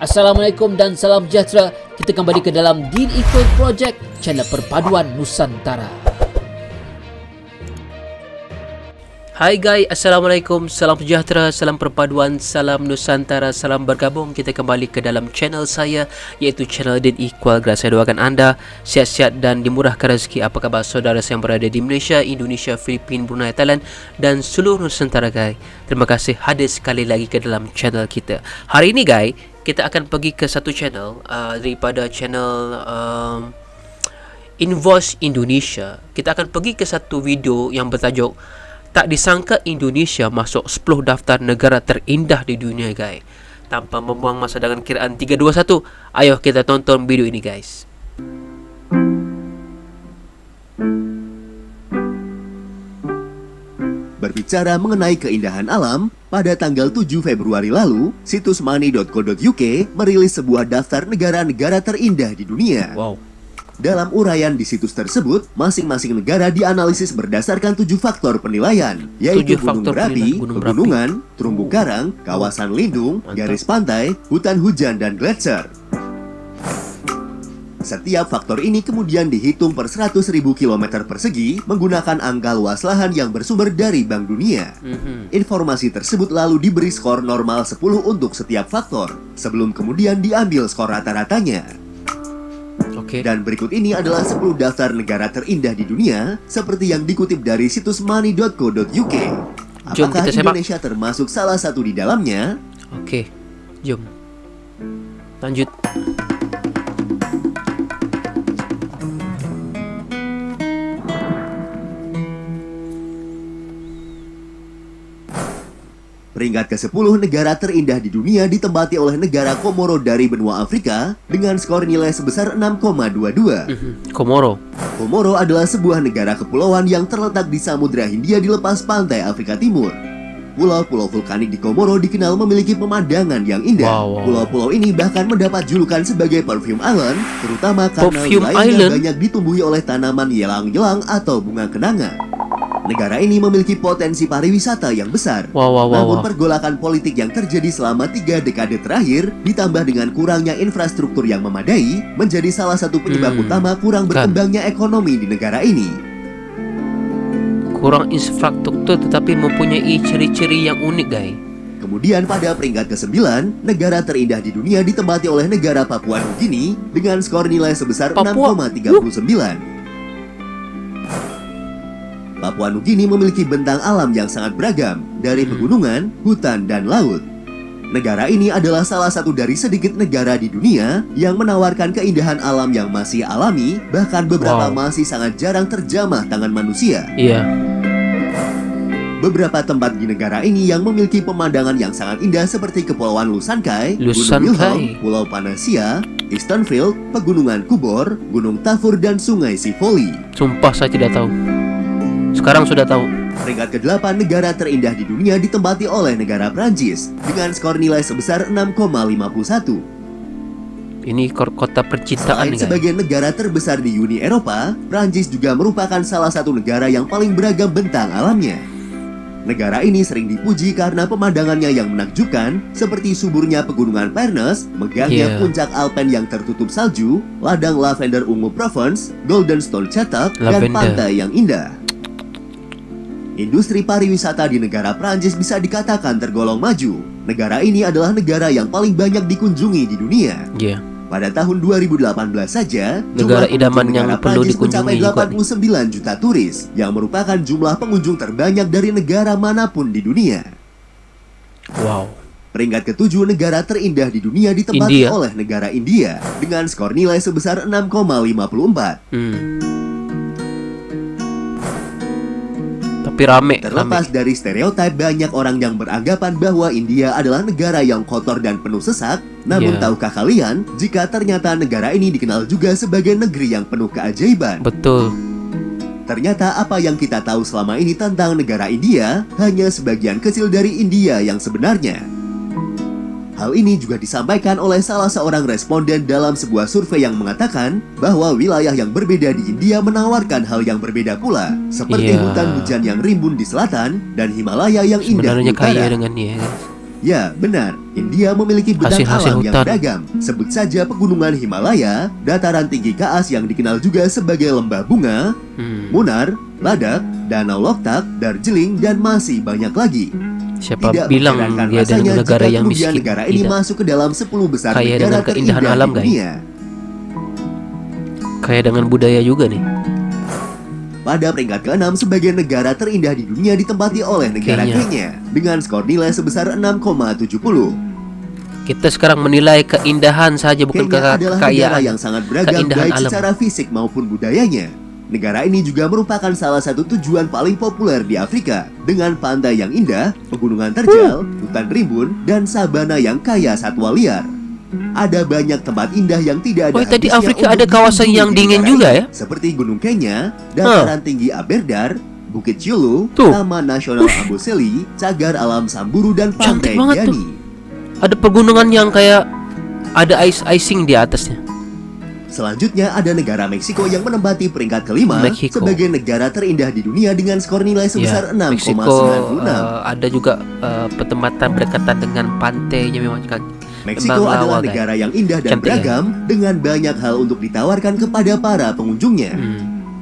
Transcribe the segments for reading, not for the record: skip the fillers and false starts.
Assalamualaikum dan salam sejahtera. Kita kembali ke dalam Deen Equal Project, channel perpaduan Nusantara. Hai guys, Assalamualaikum, salam sejahtera, salam perpaduan, salam Nusantara, salam bergabung. Kita kembali ke dalam channel saya, iaitu channel Deen Equal. Saya doakan anda sihat-sihat dan dimurahkan rezeki. Apa khabar saudara saya yang berada di Malaysia, Indonesia, Filipina, Brunei, Thailand dan seluruh Nusantara guys. Terima kasih hadir sekali lagi ke dalam channel kita. Hari ini guys, kita akan pergi ke satu channel daripada channel Invoice Indonesia. Kita akan pergi ke satu video yang bertajuk tak disangka Indonesia masuk 10 daftar negara terindah di dunia guys. Tanpa membuang masa dengan kiraan 3, 2, 1, ayo kita tonton video ini guys. Berbicara mengenai keindahan alam, pada tanggal 7 Februari lalu, situs money.co.uk merilis sebuah daftar negara-negara terindah di dunia. Wow. Dalam uraian di situs tersebut, masing-masing negara dianalisis berdasarkan 7 faktor penilaian, yaitu gunung berapi, pegunungan, terumbu karang, kawasan lindung, garis pantai, hutan hujan, dan gletser. Setiap faktor ini kemudian dihitung per 100.000 km persegi menggunakan angka luas lahan yang bersumber dari Bank Dunia. Informasi tersebut lalu diberi skor normal 10 untuk setiap faktor, sebelum kemudian diambil skor rata-ratanya. Dan berikut ini adalah 10 daftar negara terindah di dunia, seperti yang dikutip dari situs money.co.uk. Apakah Indonesia termasuk salah satu di dalamnya? Oke, jom lanjut. Peringkat ke-10 negara terindah di dunia ditempati oleh negara Komoro dari benua Afrika dengan skor nilai sebesar 6,22. Komoro adalah sebuah negara kepulauan yang terletak di Samudra Hindia di lepas pantai Afrika Timur. Pulau-pulau vulkanik di Komoro dikenal memiliki pemandangan yang indah. Pulau-pulau ini bahkan mendapat julukan sebagai Perfume Island, terutama karena wilayahnya banyak ditumbuhi oleh tanaman yelang-yelang atau bunga kenanga. Negara ini memiliki potensi pariwisata yang besar. Namun pergolakan politik yang terjadi selama 3 dekade terakhir ditambah dengan kurangnya infrastruktur yang memadai menjadi salah satu penyebab utama kurang berkembangnya ekonomi di negara ini. Kurang infrastruktur tetapi mempunyai ciri-ciri yang unik guys. Kemudian pada peringkat ke-9, negara terindah di dunia ditempati oleh negara Papua Nugini dengan skor nilai sebesar 6,39. Papua Nugini memiliki bentang alam yang sangat beragam, dari pegunungan, hutan, dan laut. Negara ini adalah salah satu dari sedikit negara di dunia yang menawarkan keindahan alam yang masih alami, bahkan beberapa masih sangat jarang terjamah tangan manusia. Beberapa tempat di negara ini yang memiliki pemandangan yang sangat indah seperti Kepulauan Lusankai, Gunung Wilhelm, Pulau Panacea, Easternfield, Pegunungan Kubor, Gunung Tafur, dan Sungai Sivoli. Sumpah saya tidak tahu. Sekarang sudah tahu. Peringkat ke-8 negara terindah di dunia ditempati oleh negara Prancis dengan skor nilai sebesar 6,51. Ini kota percintaan. Sebagai negara terbesar di Uni Eropa, Prancis juga merupakan salah satu negara yang paling beragam bentang alamnya. Negara ini sering dipuji karena pemandangannya yang menakjubkan, seperti suburnya pegunungan Pernes, megahnya puncak Alpen yang tertutup salju, ladang lavender ungu Provence, Golden Stone cetak, dan pantai yang indah. Industri pariwisata di negara Prancis bisa dikatakan tergolong maju. Negara ini adalah negara yang paling banyak dikunjungi di dunia. Pada tahun 2018 saja, negara idaman yang perlu dikunjungi mencapai 89 juta turis, yang merupakan jumlah pengunjung terbanyak dari negara manapun di dunia. Peringkat ke-7 negara terindah di dunia ditempati oleh negara India dengan skor nilai sebesar 6,54. Terlepas dari stereotip, banyak orang yang beranggapan bahwa India adalah negara yang kotor dan penuh sesak. Namun tahukah kalian jika ternyata negara ini dikenal juga sebagai negeri yang penuh keajaiban? Ternyata apa yang kita tahu selama ini tentang negara India hanya sebagian kecil dari India yang sebenarnya. Hal ini juga disampaikan oleh salah seorang responden dalam sebuah survei yang mengatakan bahwa wilayah yang berbeda di India menawarkan hal yang berbeda pula, seperti hutan hujan yang rimbun di selatan dan Himalaya yang indah di utara. Sebenarnya kaya dengan dia. Ya, benar. India memiliki bentang Hasil-hasil alam yang hutan. beragam. Sebut saja pegunungan Himalaya, dataran tinggi Kaas yang dikenal juga sebagai lembah bunga, Munnar, Ladakh, Danau Loktak, Darjeeling, dan masih banyak lagi. Siapa Tidak bilang mengherankan dia dari rasanya negara jika yang kemudian miskin? negara ini Tidak. masuk ke dalam 10 besar Kaya negara dengan keindahan terindah alam, di guys. dunia. Kayak dengan budaya juga nih. Pada peringkat ke-6 sebagai negara terindah di dunia ditempati oleh negara Kenya dengan skor nilai sebesar 6,70. Kita sekarang menilai keindahan saja, bukan Kenya adalah negara kekayaan. yang sangat beragam Keindahan baik alam. secara fisik maupun budayanya. Negara ini juga merupakan salah satu tujuan paling populer di Afrika dengan pantai yang indah, pegunungan terjal, hutan rimbun, dan sabana yang kaya satwa liar. Ada banyak tempat indah yang tidak ada Oh, tadi habisnya Afrika untuk ada kawasan dikunjungi yang di dingin negara juga ini, ya? seperti Gunung Kenya, dataran tinggi Aberdare, Bukit Chulu, Tuh. Taman Nasional Amboseli, Cagar Alam Samburu, dan Cantik Pantai banget tuh. Diani. Ada pegunungan yang kayak ada icing di atasnya. Selanjutnya ada negara Meksiko yang menempati peringkat kelima Meksiko. sebagai negara terindah di dunia dengan skor nilai sebesar Ya, Meksiko 6,96. ada juga pertempatan berdekatan dengan pantainya memang kan. Meksiko Emang adalah lawa, guys. negara yang indah dan Cantik ya? beragam dengan banyak hal untuk ditawarkan kepada para pengunjungnya.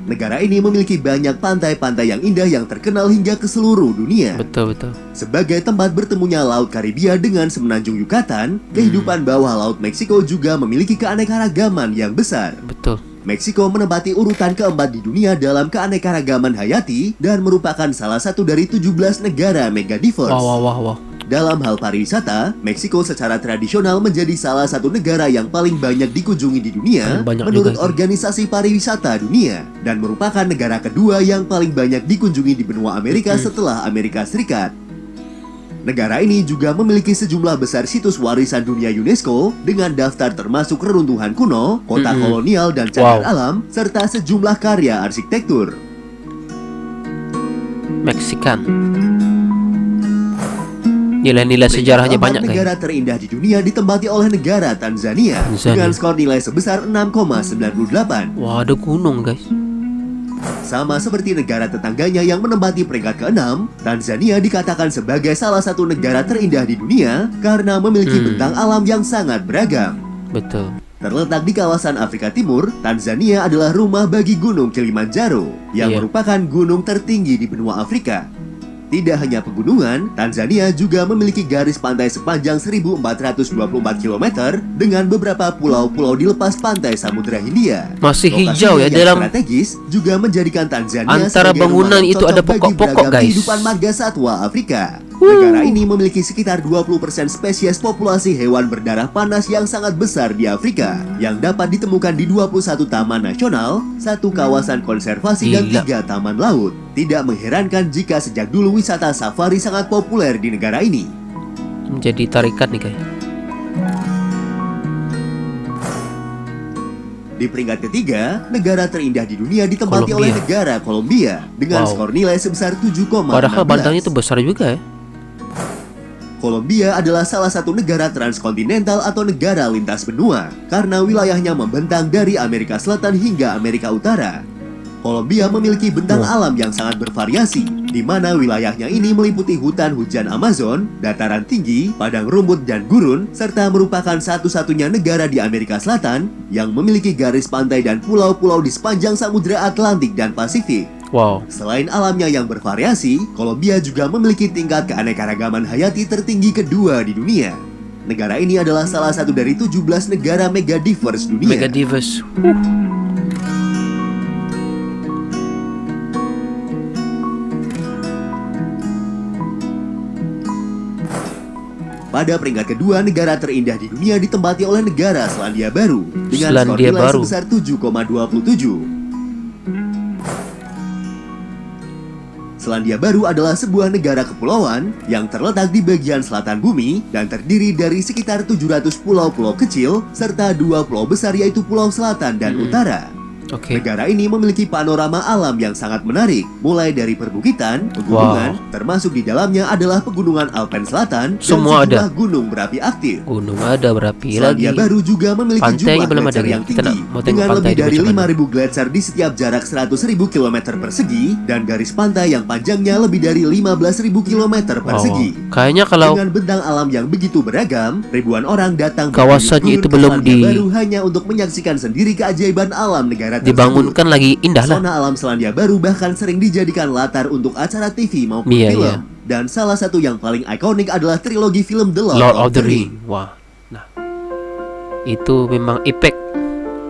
Negara ini memiliki banyak pantai-pantai yang indah yang terkenal hingga ke seluruh dunia. Betul. Sebagai tempat bertemunya Laut Karibia dengan Semenanjung Yucatan, kehidupan bawah Laut Meksiko juga memiliki keanekaragaman yang besar. Betul. Meksiko menempati urutan keempat di dunia dalam keanekaragaman hayati dan merupakan salah satu dari 17 negara megadiverse. Wow. Dalam hal pariwisata, Meksiko secara tradisional menjadi salah satu negara yang paling banyak dikunjungi di dunia Banyak menurut juga sih. Organisasi Pariwisata Dunia dan merupakan negara kedua yang paling banyak dikunjungi di benua Amerika setelah Amerika Serikat. Negara ini juga memiliki sejumlah besar situs warisan dunia UNESCO dengan daftar termasuk reruntuhan kuno, kota kolonial dan cagar Wow. alam, serta sejumlah karya arsitektur. Meksikan. Nilai-nilai sejarahnya Peringkat banyak, keempat guys. negara terindah di dunia ditempati oleh negara Tanzania dengan skor nilai sebesar 6,98. Wah, ada gunung, guys. Sama seperti negara tetangganya yang menempati peringkat ke-6, Tanzania dikatakan sebagai salah satu negara terindah di dunia karena memiliki bentang alam yang sangat beragam. Betul. Terletak di kawasan Afrika Timur, Tanzania adalah rumah bagi Gunung Kilimanjaro yang Iya. merupakan gunung tertinggi di benua Afrika. Tidak hanya pegunungan, Tanzania juga memiliki garis pantai sepanjang 1424 km dengan beberapa pulau-pulau di lepas pantai Samudra Hindia. Masih Lokasinya hijau ya yang dalam strategis juga menjadikan Tanzania antara sebagai bangunan rumah itu cocok ada bagi pokok-pokok, beragam guys. kehidupan marga satwa Afrika. Negara ini memiliki sekitar 20% spesies populasi hewan berdarah panas yang sangat besar di Afrika yang dapat ditemukan di 21 taman nasional, 1 kawasan konservasi dan Gila. 3 taman laut. Tidak mengherankan jika sejak dulu wisata safari sangat populer di negara ini. menjadi tarikat nih, guys. Di peringkat ketiga, negara terindah di dunia ditempati oleh Kolombia. negara Kolombia dengan Wow. skor nilai sebesar 7,16. Padahal bantangnya itu besar juga ya. Kolombia adalah salah satu negara transkontinental atau negara lintas benua karena wilayahnya membentang dari Amerika Selatan hingga Amerika Utara. Kolombia memiliki bentang alam yang sangat bervariasi, di mana wilayahnya ini meliputi hutan hujan Amazon, dataran tinggi, padang rumput dan gurun, serta merupakan satu-satunya negara di Amerika Selatan yang memiliki garis pantai dan pulau-pulau di sepanjang Samudra Atlantik dan Pasifik. Wow. Selain alamnya yang bervariasi, Kolombia juga memiliki tingkat keanekaragaman hayati tertinggi kedua di dunia. Negara ini adalah salah satu dari 17 negara megadiverse dunia. Megadiverse. Pada peringkat kedua, negara terindah di dunia ditempati oleh negara Selandia Baru dengan skor Selandia nilai Baru. sebesar 7,27. Selandia Baru adalah sebuah negara kepulauan yang terletak di bagian selatan bumi dan terdiri dari sekitar 700 pulau-pulau kecil serta 2 pulau besar yaitu Pulau Selatan dan Utara. Negara ini memiliki panorama alam yang sangat menarik, mulai dari perbukitan, pegunungan, termasuk di dalamnya adalah pegunungan Alpen Selatan semua dan sejumlah ada. gunung berapi aktif. Gunung ada berapi Selandia lagi. Baru juga memiliki Pantainya jumlah belum ada gletser lagi. yang Kita tinggi, mau tengok dengan pantai lebih di dari macam mana. 5.000 gletser di setiap jarak 100.000 km persegi dan garis pantai yang panjangnya lebih dari 15.000 km persegi. Kayaknya kalau Dengan bentang alam yang begitu beragam, ribuan orang datang kawasannya itu belum Baru hanya untuk menyaksikan sendiri keajaiban alam negara tersebut. dibangunkan lagi indah lah. Zona alam Selandia Baru bahkan sering dijadikan latar untuk acara TV maupun Iya, film. iya. Dan salah satu yang paling ikonik adalah trilogi film The Lord of the Ring. Wah. Nah. Itu memang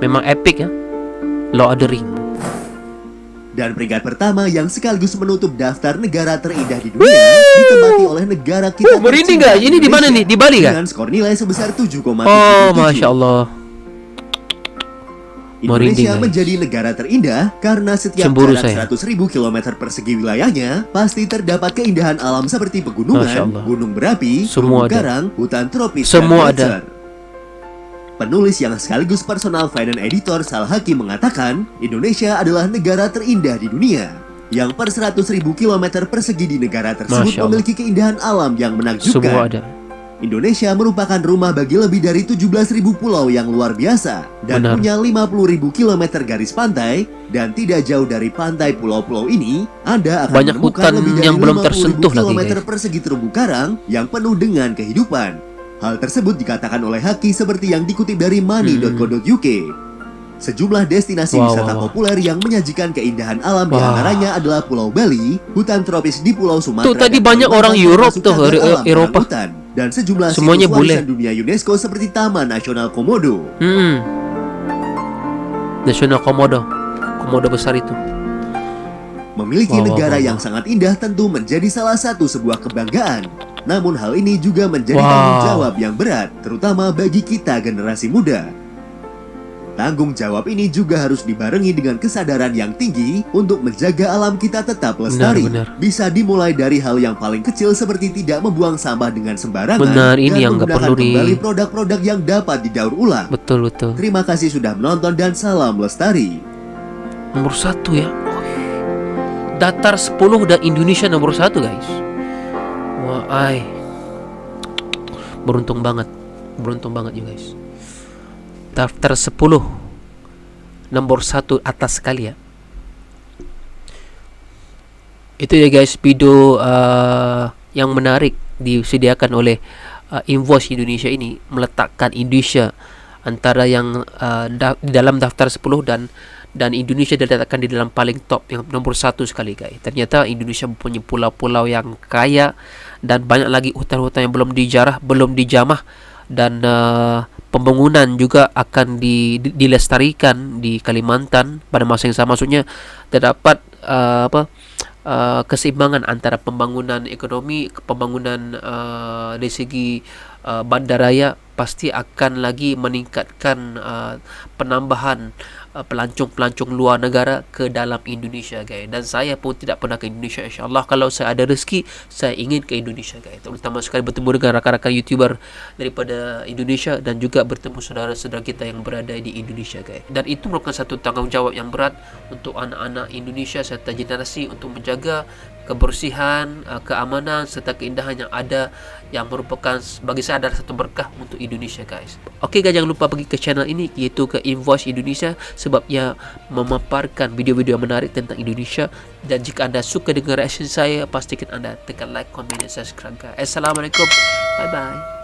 memang epic ya. Lord of the Ring. Dan peringkat pertama yang sekaligus menutup daftar negara terindah di dunia ditempati oleh negara kita merinding tercinta, nggak? Ini di mana nih? Di Bali kan? dengan skor nilai sebesar 7,77. Oh, Masya Allah. Indonesia Merinding, menjadi negara terindah karena setiap Cemburu jarak saya. 100.000 km persegi wilayahnya pasti terdapat keindahan alam seperti Masya pegunungan, Allah. gunung berapi, Semua terumbu ada. karang, hutan tropis, Semua dan gletser. Penulis yang sekaligus personal finance editor Sal Hakim mengatakan, Indonesia adalah negara terindah di dunia. Yang per 100.000 km persegi di negara tersebut Masya Allah. memiliki keindahan alam yang menakjubkan. Semua ada. Indonesia merupakan rumah bagi lebih dari 17.000 pulau yang luar biasa dan Benar. punya 50.000 km garis pantai, dan tidak jauh dari pantai pulau-pulau ini Anda akan Banyak menemukan hutan lebih dari yang belum 50.000 tersentuh lagi, kilometer guys. persegi terumbu karang yang penuh dengan kehidupan. Hal tersebut dikatakan oleh Haki seperti yang dikutip dari money.co.uk. Sejumlah destinasi wisata populer yang menyajikan keindahan alam diantaranya adalah Pulau Bali, hutan tropis di Pulau Sumatera. Tuh tadi dan banyak orang Kalimantan Europe termasuk tuh, cagar alam Eropa. orangutan, dan sejumlah Semuanya situs boleh. warisan dunia UNESCO seperti Taman Nasional Komodo. Nasional Komodo besar itu. Memiliki negara yang sangat indah tentu menjadi salah satu sebuah kebanggaan. Namun hal ini juga menjadi tanggung jawab yang berat, terutama bagi kita generasi muda. Tanggung jawab ini juga harus dibarengi dengan kesadaran yang tinggi untuk menjaga alam kita tetap lestari. Benar. Bisa dimulai dari hal yang paling kecil seperti tidak membuang sampah dengan sembarangan. Benar, ini dan yang nggak menggunakan perlu kembali produk-produk yang dapat didaur ulang. Betul. Terima kasih sudah menonton dan salam lestari. Nomor 1 ya. Datar 10 dan Indonesia nomor 1 guys. Wah, beruntung banget you guys. Daftar 10 nomor 1 atas sekali ya. Itu ya guys video yang menarik disediakan oleh Invoice Indonesia ini, meletakkan Indonesia antara yang di dalam daftar 10 dan Indonesia diletakkan di dalam paling top yang nomor 1 sekali guys. Ternyata Indonesia mempunyai pulau-pulau yang kaya dan banyak lagi hutan-hutan yang belum dijarah, belum dijamah, dan pembangunan juga akan dilestarikan di Kalimantan pada masa yang sama. Maksudnya terdapat keseimbangan antara pembangunan ekonomi, pembangunan dari segi bandaraya pasti akan lagi meningkatkan penambahan pelancong-pelancong luar negara ke dalam Indonesia guys. Dan saya pun tidak pernah ke Indonesia. InsyaAllah kalau saya ada rezeki, saya ingin ke Indonesia guys, terutama sekali bertemu dengan rakan-rakan YouTuber daripada Indonesia dan juga bertemu saudara-saudara kita yang berada di Indonesia guys. Dan itu merupakan satu tanggungjawab yang berat untuk anak-anak Indonesia serta generasi untuk menjaga kebersihan, keamanan serta keindahan yang ada, yang merupakan bagi saya adalah satu berkah untuk Indonesia guys. Oke guys, jangan lupa pergi ke channel ini, yaitu ke Invoice Indonesia, sebab ia memaparkan video-video yang menarik tentang Indonesia. Dan jika anda suka dengan reaction saya, pastikan anda tekan like, comment, dan subscribe guys. Assalamualaikum, bye bye.